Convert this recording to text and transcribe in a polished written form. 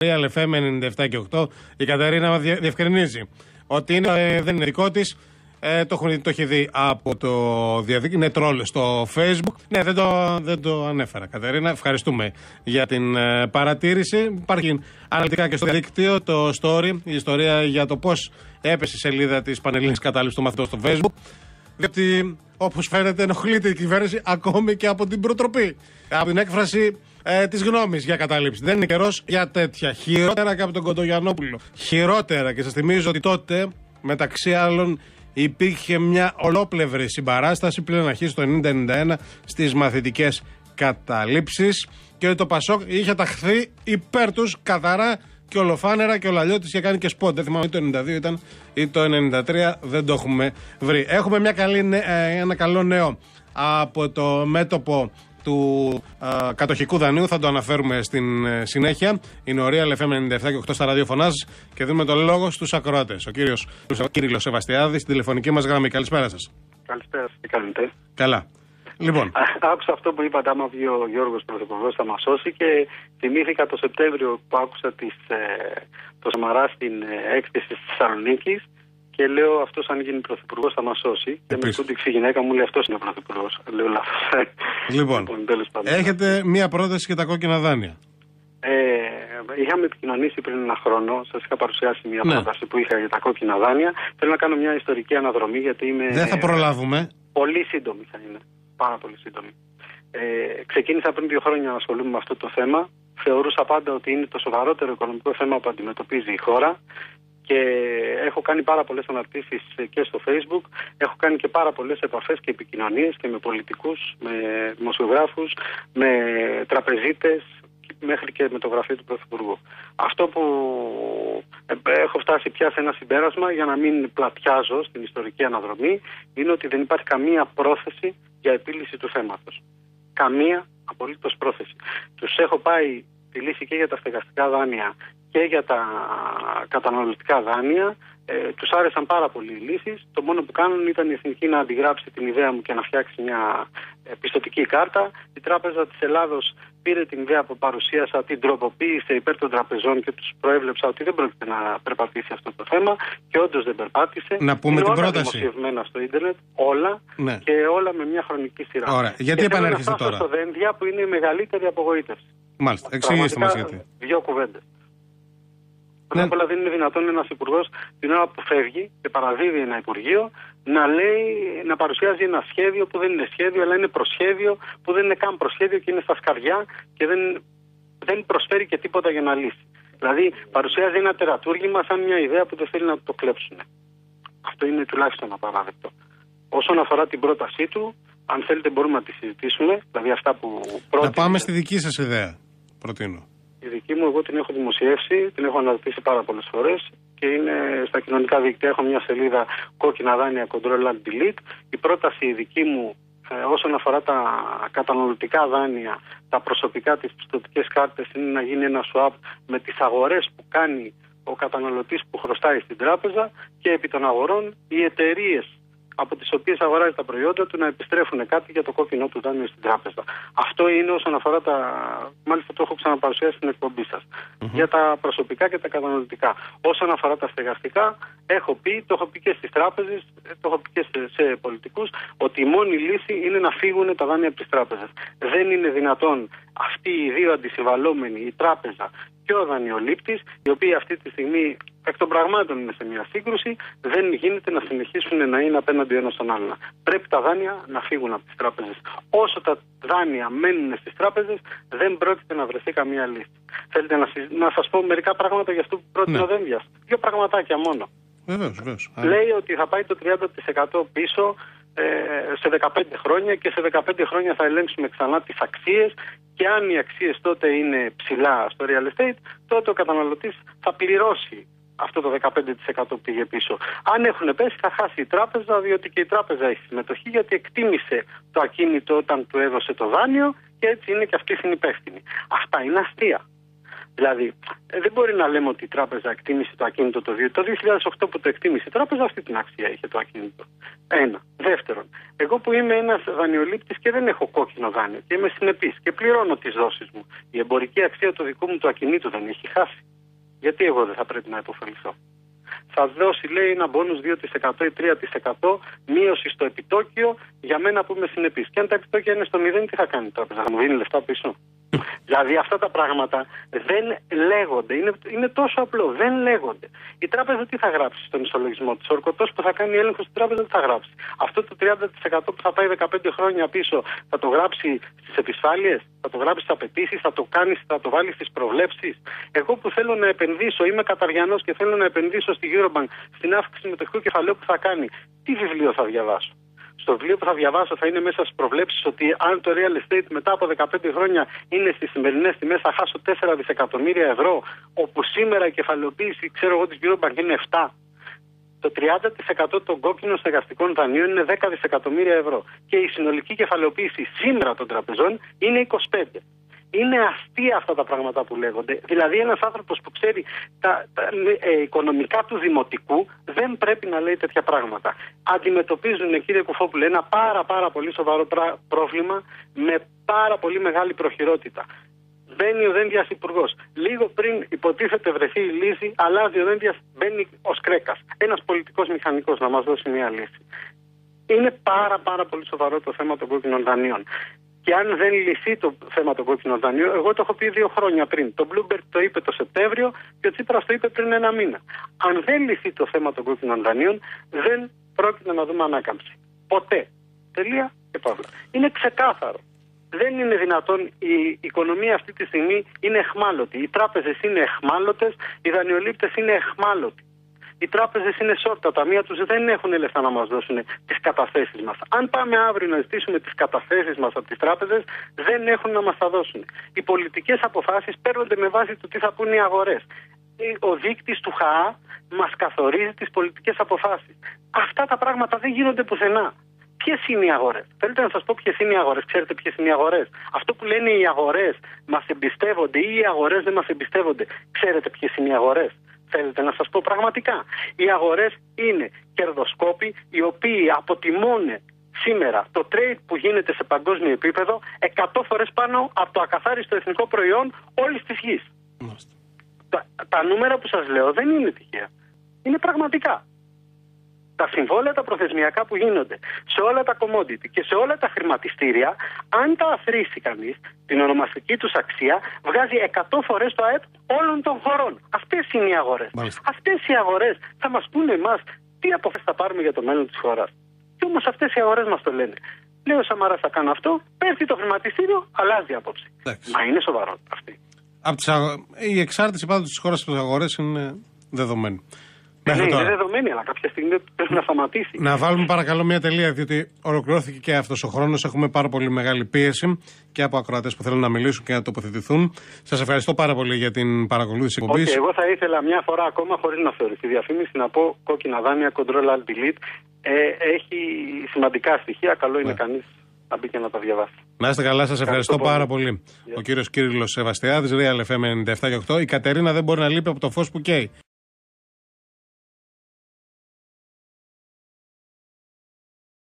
Real FM 97 και 8. Η Κατερίνα διευκρινίζει ότι δεν είναι δικό της. Το έχει δει από το διαδίκτυο. Είναι τρόλ στο Facebook. Ναι, δεν το ανέφερα, Κατερίνα. Ευχαριστούμε για την παρατήρηση. Υπάρχει αναλυτικά και στο διαδίκτυο το story, η ιστορία για το πώς έπεσε η σελίδα της Πανελλήνιας Κατάληψης των Μαθητών στο Facebook. Διότι, όπως φαίνεται, ενοχλείται η κυβέρνηση ακόμη και από την προτροπή. Από την έκφραση της γνώμης για κατάληψη. Δεν είναι καιρός για τέτοια. Χειρότερα και από τον Κοντογιαννόπουλο. Χειρότερα. Και σας θυμίζω ότι τότε, μεταξύ άλλων, υπήρχε μια ολόπλευρη συμπαράσταση πλέον αρχίσει το 90-91 στις μαθητικές καταλήψεις και ότι το Πασόκ είχε ταχθεί υπέρ τους καθαρά και ολοφάνερα και ο Λαλιώτης είχε κάνει και σποντ. Δεν θυμάμαι, το 92 ήταν ή το 93, δεν το έχουμε βρει. Έχουμε ένα καλό νέο από το μέτωπο του κατοχικού δανείου, θα το αναφέρουμε στην συνέχεια. Είναι ο Real FM 97 και 8 στα ραδιοφωνάς και δίνουμε το λόγο στους ακροατές. Ο κύριος Κύριλλος Σεβαστιάδης, στην τηλεφωνική μας γραμμή. Καλησπέρα σας. Καλησπέρα, τι κάνετε? Καλά. Λοιπόν. Άκουσα αυτό που είπατε, άμα βγει ο Γιώργος Πρωθυπουργός θα μας σώσει, και θυμήθηκα το Σεπτέμβριο που άκουσα το Σαμαρά στην έκθεση της Θεσσαλονίκης και λέω αυτός αν γίνει πρωθυπουργός θα μας σώσει. Και με τούτη η γυναίκα μου λέει αυτός είναι ο πρωθυπουργός. Λέω λάθος. Λοιπόν, έχετε μία πρόταση για τα κόκκινα δάνεια. Είχαμε επικοινωνήσει πριν ένα χρόνο, σας είχα παρουσιάσει μια πρόταση που είχα για τα κόκκινα δάνεια. Θέλω να κάνω μια ιστορική αναδρομή γιατί είμαι... Δεν θα προλάβουμε. Πολύ σύντομη θα είναι. Πάρα πολύ σύντομη. Ξεκίνησα πριν 2 χρόνια να ασχολούμαι με αυτό το θέμα. Θεωρούσα πάντα ότι είναι το σοβαρότερο οικονομικό θέμα που αντιμετωπίζει η χώρα. Και έχω κάνει πάρα πολλές αναρτήσεις και στο Facebook, έχω κάνει και πάρα πολλές επαφές και επικοινωνίες και με πολιτικούς, με δημοσιογράφους, με τραπεζίτες, μέχρι και με το γραφείο του Πρωθυπουργού. Αυτό που έχω φτάσει πια σε ένα συμπέρασμα, για να μην πλατιάζω στην ιστορική αναδρομή, είναι ότι δεν υπάρχει καμία πρόθεση για επίλυση του θέματος. Καμία απολύτως πρόθεση. Τους έχω πάει τη λύση και για τα στεγαστικά δάνεια και για τα καταναλωτικά δάνεια. Τους άρεσαν πάρα πολύ οι λύσεις. Το μόνο που κάνουν ήταν η Εθνική να αντιγράψει την ιδέα μου και να φτιάξει μια πιστωτική κάρτα. Η Τράπεζα της Ελλάδος πήρε την ιδέα που παρουσίασα, την τροποποίησε υπέρ των τραπεζών και τους προέβλεψα ότι δεν πρόκειται να περπατήσει αυτό το θέμα και όντως δεν περπάτησε. Να πούμε είναι την όλα πρόταση. Δημοσιευμένα στο ίντερνετ, όλα, ναι. Και όλα με μια χρονική σειρά. Ωραία. Γιατί επανέρχεστε τώρα? Στο Δένδια που είναι η μεγαλύτερη απογοήτευση. Μάλιστα. Εξηγήστε μας γιατί. 2 κουβέντες. Πρώτα απ' όλα δεν είναι δυνατόν ένας υπουργός την ώρα που φεύγει και παραδίδει ένα υπουργείο να παρουσιάζει ένα σχέδιο που δεν είναι σχέδιο, αλλά είναι προσχέδιο που δεν είναι καν προσχέδιο και είναι στα σκαριά και δεν προσφέρει και τίποτα για να λύσει. Δηλαδή παρουσιάζει ένα τερατούργημα σαν μια ιδέα που δεν θέλει να το κλέψουν. Αυτό είναι τουλάχιστον απαράδεκτο. Όσον αφορά την πρότασή του, αν θέλετε μπορούμε να τη συζητήσουμε, δηλαδή αυτά που πρότεινε. Να πάμε στη δική σας ιδέα, προτείνω. Η δική μου, εγώ την έχω δημοσιεύσει, την έχω αναρτήσει πάρα πολλές φορές και είναι στα κοινωνικά δίκτυα. Έχω μια σελίδα κόκκινα δάνεια Control Alt Delete. Η πρόταση η δική μου όσον αφορά τα καταναλωτικά δάνεια, τα προσωπικά, τις πιστωτικές κάρτες, είναι να γίνει ένα swap με τις αγορές που κάνει ο καταναλωτής που χρωστάει στην τράπεζα και επί των αγορών οι εταιρείες από τις οποίες αγοράζει τα προϊόντα του να επιστρέφουν κάτι για το κόκκινο του δάνειο στην τράπεζα. Αυτό είναι όσον αφορά μάλιστα το έχω ξαναπαρουσιάσει στην εκπομπή σας, για τα προσωπικά και τα καταναλωτικά. Όσον αφορά τα στεγαστικά, το έχω πει και στις τράπεζες, το έχω πει και σε πολιτικούς, ότι η μόνη λύση είναι να φύγουν τα δάνεια από τις τράπεζες. Δεν είναι δυνατόν αυτοί οι δύο αντισυμβαλόμενοι, η τράπεζα και ο δανειολήπτης, οι οποίοι αυτή τη στιγμή εκ των πραγμάτων είναι σε μια σύγκρουση, δεν γίνεται να συνεχίσουν να είναι απέναντι ένας στον άλλον. Πρέπει τα δάνεια να φύγουν από τις τράπεζες. Όσο τα δάνεια μένουν στις τράπεζες, δεν πρόκειται να βρεθεί καμία λύση. Θέλετε να σας πω μερικά πράγματα για αυτό που πρότεινε ο Δένδιας? 2 πραγματάκια μόνο. Βεβαίως. Λέει ότι θα πάει το 30% πίσω σε 15 χρόνια και σε 15 χρόνια θα ελέγξουμε ξανά τις αξίες και αν οι αξίες τότε είναι ψηλά στο real estate, τότε ο καταναλωτής θα πληρώσει αυτό το 15% που πήγε πίσω. Αν έχουν πέσει θα χάσει η τράπεζα, διότι και η τράπεζα έχει συμμετοχή, γιατί εκτίμησε το ακίνητο όταν του έδωσε το δάνειο και έτσι είναι και αυτή συνυπεύθυνη. Αυτά είναι αστεία. Δηλαδή, δεν μπορεί να λέμε ότι η τράπεζα εκτίμησε το ακίνητο το 2008 που το εκτίμησε η τράπεζα, αυτή την αξία είχε το ακίνητο. Ένα. Δεύτερον, εγώ που είμαι ένας δανειολήπτης και δεν έχω κόκκινο δάνειο και είμαι συνεπής και πληρώνω τις δόσεις μου, η εμπορική αξία του δικού μου του ακινήτου δεν έχει χάσει. Γιατί εγώ δεν θα πρέπει να υποφεληθώ? Θα δώσει, λέει, ένα μπόνους 2% ή 3% μείωση στο επιτόκιο για μένα που είμαι συνεπής. Και αν τα επιτόκια είναι στο 0, τι θα κάνει η τράπεζα? Θα μου δίνει λεφτά πίσω? Δηλαδή αυτά τα πράγματα δεν λέγονται. Είναι τόσο απλό. Δεν λέγονται. Η τράπεζα τι θα γράψει στον ισολογισμό της? Ο ορκωτός που θα κάνει έλεγχο στην τράπεζα τι θα γράψει? Αυτό το 30% που θα πάει 15 χρόνια πίσω θα το γράψει στις επισφάλειες? Θα το γράψει στις απαιτήσεις? Θα το βάλει στις προβλέψεις? Εγώ που θέλω να επενδύσω, είμαι καταριανός και θέλω να επενδύσω στη Eurobank στην αύξηση μετοχικού κεφαλαίου που θα κάνει, τι βιβλίο θα διαβάσω? Στο βιβλίο που θα διαβάσω θα είναι μέσα στις προβλέψεις ότι αν το real estate μετά από 15 χρόνια είναι στις σημερινές τιμές θα χάσω 4 δισεκατομμύρια ευρώ, όπου σήμερα η κεφαλαιοποίηση, ξέρω εγώ, της Eurobank είναι 7. Το 30% των κόκκινων στεγαστικών δανείων είναι 10 δισεκατομμύρια ευρώ. Και η συνολική κεφαλαιοποίηση σήμερα των τραπεζών είναι 25. Είναι αστεία αυτά τα πράγματα που λέγονται. Δηλαδή ένας άνθρωπος που ξέρει τα οικονομικά του δημοτικού δεν πρέπει να λέει τέτοια πράγματα. Αντιμετωπίζουν, κύριε Κουφόπουλε, ένα πάρα πολύ σοβαρό πρόβλημα με πάρα πολύ μεγάλη προχειρότητα. Μπαίνει ο Δένδιας υπουργός. Λίγο πριν υποτίθεται βρεθεί η λύση, αλλάζει ο Δένδιας, μπαίνει ο Σκρέκας. Ένας πολιτικός μηχανικός να μας δώσει μια λύση. Είναι πάρα πολύ σοβαρό το θέμα των κόκκινων δανείων. Και αν δεν λυθεί το θέμα των κόκκινων δανείων, εγώ το έχω πει 2 χρόνια πριν. Το Bloomberg το είπε το Σεπτέμβριο και ο Τσίπρας το είπε πριν 1 μήνα. Αν δεν λυθεί το θέμα των κόκκινων δανείων, δεν πρόκειται να δούμε ανάκαμψη. Ποτέ. Τελεία και παύλα. Είναι ξεκάθαρο. Δεν είναι δυνατόν, η οικονομία αυτή τη στιγμή είναι εχμάλωτη. Οι τράπεζες είναι εχμάλωτες, οι δανειολήπτες είναι εχμάλωτοι. Οι τράπεζες είναι short, τα ταμεία τους δεν έχουν λεφτά να μας δώσουν τις καταθέσεις μας. Αν πάμε αύριο να ζητήσουμε τις καταθέσεις μας από τις τράπεζες, δεν έχουν να μας τα δώσουν. Οι πολιτικές αποφάσεις παίρνονται με βάση το τι θα πούν οι αγορές. Ο δείκτης του ΧΑΑ μας καθορίζει τις πολιτικές αποφάσεις. Αυτά τα πράγματα δεν γίνονται πουθενά. Ποιες είναι οι αγορές? Θέλετε να σας πω ποιες είναι οι αγορές? Ξέρετε ποιες είναι οι αγορές? Αυτό που λένε οι αγορές μας εμπιστεύονται ή οι αγορές δεν μας εμπιστεύονται. Ξέρετε ποιες είναι οι αγορές? Θέλετε να σας πω πραγματικά? Οι αγορές είναι κερδοσκόποι οι οποίοι αποτιμώνουν σήμερα το trade που γίνεται σε παγκόσμιο επίπεδο 100 φορές πάνω από το ακαθάριστο εθνικό προϊόν όλης της γης. Τα νούμερα που σας λέω δεν είναι τυχαία. Είναι πραγματικά. Τα συμβόλαια τα προθεσμιακά που γίνονται σε όλα τα commodity και σε όλα τα χρηματιστήρια, αν τα αθροίσει κανείς, την ονομαστική τους αξία βγάζει 100 φορές το ΑΕΠ όλων των χωρών. Αυτές είναι οι αγορές. Αυτές οι αγορές θα μας πούνε εμάς τι αποφάσεις θα πάρουμε για το μέλλον της χώρας. Και όμως αυτές οι αγορές μας το λένε. Λέει ο Σαμαράς θα κάνω αυτό, πέφτει το χρηματιστήριο, αλλάζει άποψη. Μα είναι σοβαρό αυτή. Η εξάρτηση πάντως της χώρας από τις αγορές είναι δεδομένη. Ναι, είναι δεδομένη, αλλά κάποια στιγμή πρέπει να σταματήσει. Να βάλουμε παρακαλώ μια τελεία, διότι ολοκληρώθηκε και αυτός ο χρόνος. Έχουμε πάρα πολύ μεγάλη πίεση και από ακροατές που θέλουν να μιλήσουν και να τοποθετηθούν. Σας ευχαριστώ πάρα πολύ για την παρακολούθηση εκπομπής. Εγώ θα ήθελα μια φορά ακόμα, χωρίς να θεωρηθεί διαφήμιση, να πω κόκκινα δάνεια, Ctrl-Alt-Delete. Έχει σημαντικά στοιχεία. Καλό είναι κανείς να μπει και να τα διαβάσει. Να είστε καλά, σας ευχαριστώ πάρα πολύ. Ο κύριος Κύριλλος Σεβαστιάδης, Real FM 97 και 8. Η Κατερίνα δεν μπορεί να λείπει από το φως που καίει.